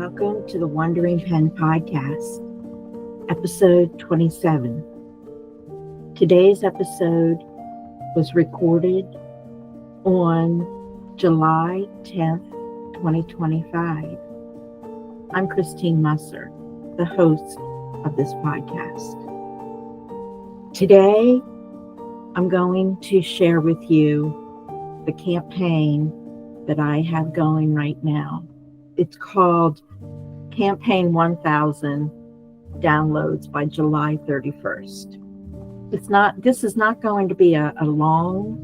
Welcome to the Wandering Pen Podcast, episode 27. Today's episode was recorded on July 10th, 2025. I'm Cristen Musser, the host of this podcast. Today, I'm going to share with you the campaign that I have going right now. It's called Campaign 1000 Downloads by July 31st. This is not going to be a long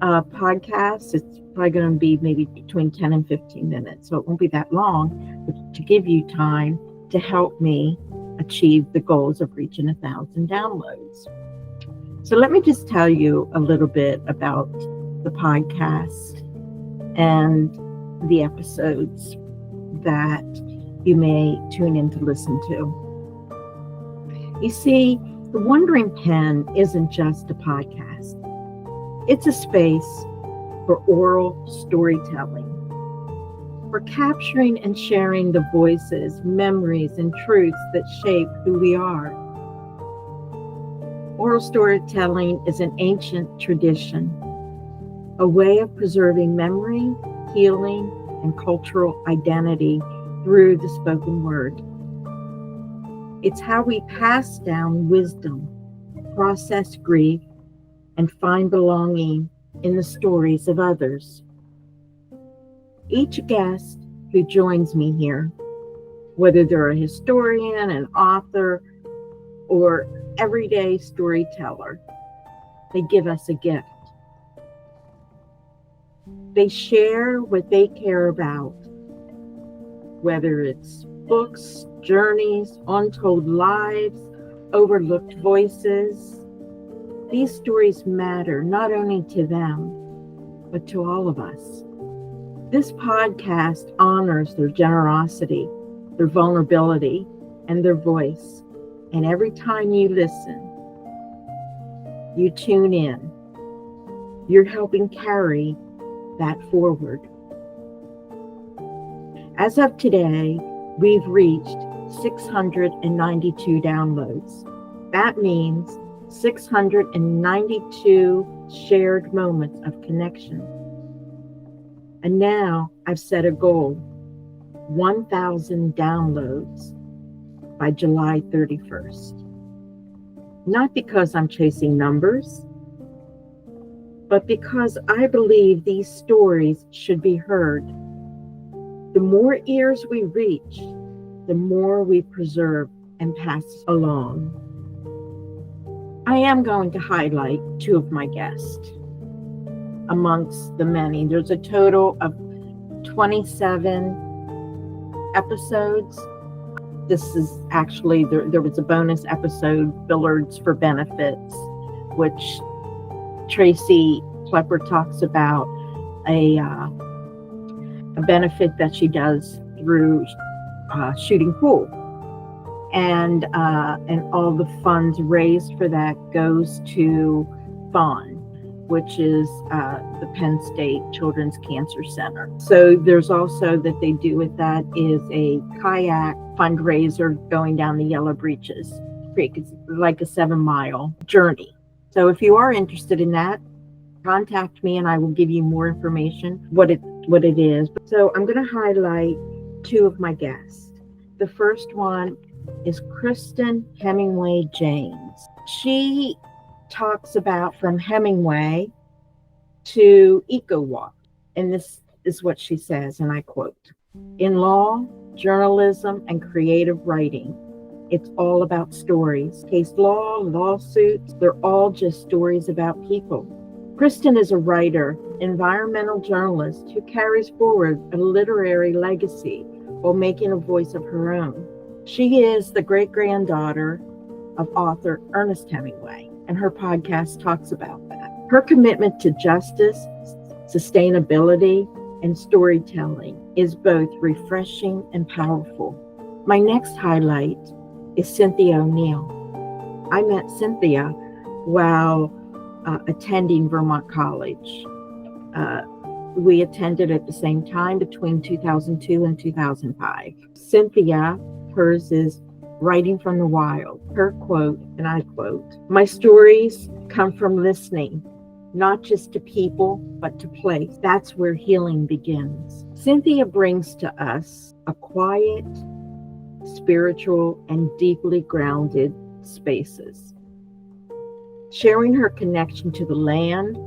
podcast. It's probably going to be maybe between 10 and 15 minutes. So it won't be that long, but to give you time to help me achieve the goals of reaching 1,000 downloads. So let me just tell you a little bit about the podcast and the episodes that you may tune in to listen to. You see, the Wandering Pen isn't just a podcast. It's a space for oral storytelling, for capturing and sharing the voices, memories, and truths that shape who we are. Oral storytelling is an ancient tradition, a way of preserving memory, healing, and cultural identity through the spoken word. It's how we pass down wisdom, process grief, and find belonging in the stories of others. Each guest who joins me here, whether they're a historian, an author, or everyday storyteller, they give us a gift. They share what they care about, whether it's books, journeys, untold lives, overlooked voices. These stories matter not only to them, but to all of us. This podcast honors their generosity, their vulnerability, and their voice. And every time you listen, you tune in, you're helping carry that forward. As of today, we've reached 692 downloads. That means 692 shared moments of connection. And now I've set a goal, 1,000 downloads by July 31st. Not because I'm chasing numbers, but because I believe these stories should be heard. The more ears we reach, the more we preserve and pass along. I am going to highlight two of my guests amongst the many. There's a total of 27 episodes. This is actually, there was a bonus episode, Billiards for Benefits, which Tracy Klepper talks about a benefit that she does through shooting pool, and all the funds raised for that goes to FON, which is the Penn State Children's Cancer Center. So there's also that they do with that is a kayak fundraiser going down the Yellow Breeches Creek. It's like a 7-mile journey. So if you are interested in that, contact me and I will give you more information, what it is. So I'm going to highlight two of my guests. The first one is Cristen Hemingway Jaynes. She talks about from Hemingway to eco-walk. And this is what she says, and I quote, "In law, journalism, and creative writing, it's all about stories. Case law, lawsuits, they're all just stories about people." Cristen is a writer, environmental journalist who carries forward a literary legacy while making a voice of her own. She is the great-granddaughter of author Ernest Hemingway, and her podcast talks about that. Her commitment to justice, sustainability, and storytelling is both refreshing and powerful. My next highlight is Cynthia O'Neill. I met Cynthia while attending Vermont College. we attended at the same time between 2002 and 2005. Cynthia, hers is Writing from the Wild. Her quote, and I quote, "My stories come from listening, not just to people, but to place. That's where healing begins." Cynthia brings to us a quiet, spiritual, and deeply grounded spaces. Sharing her connection to the land,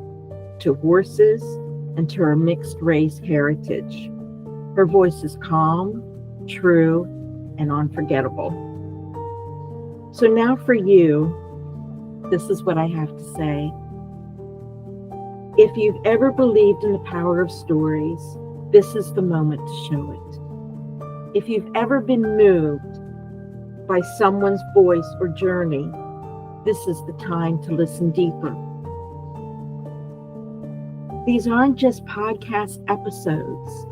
to horses, and to her mixed race heritage. Her voice is calm, true, and unforgettable. So now for you, this is what I have to say. If you've ever believed in the power of stories, this is the moment to show it. If you've ever been moved by someone's voice or journey, this is the time to listen deeper. These aren't just podcast episodes.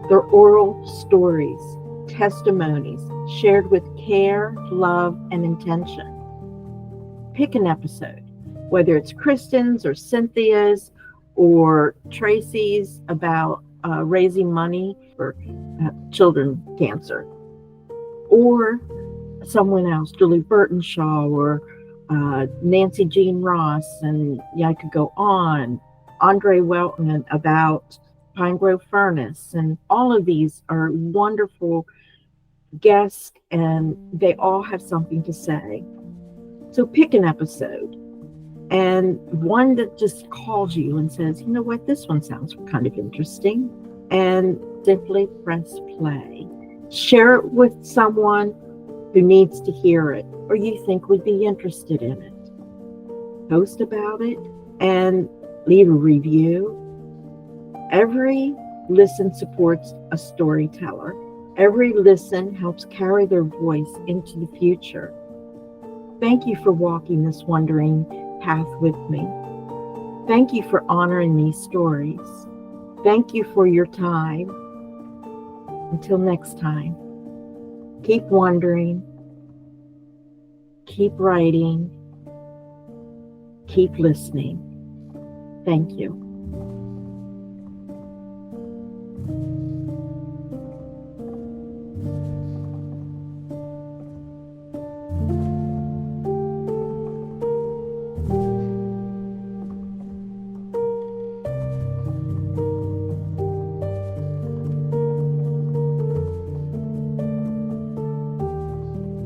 They're oral stories, testimonies, shared with care, love, and intention. Pick an episode, whether it's Cristen's or Cynthia's or Tracy's about raising money for children cancer, or someone else, Julie Burtonshaw or Nancy Jean Ross, and I could go on, Andre Weltman about Pine Grove Furnace, and all of these are wonderful guests, and they all have something to say. So pick an episode, and one that just calls you and says, you know what, this one sounds kind of interesting, and simply press play. Share it with someone who needs to hear it or you think would be interested in it. Post about it and leave a review. Every listen supports a storyteller. Every listen helps carry their voice into the future. Thank you for walking this wandering path with me. Thank you for honoring these stories. Thank you for your time. Until next time, keep wondering, keep writing, keep listening. Thank you.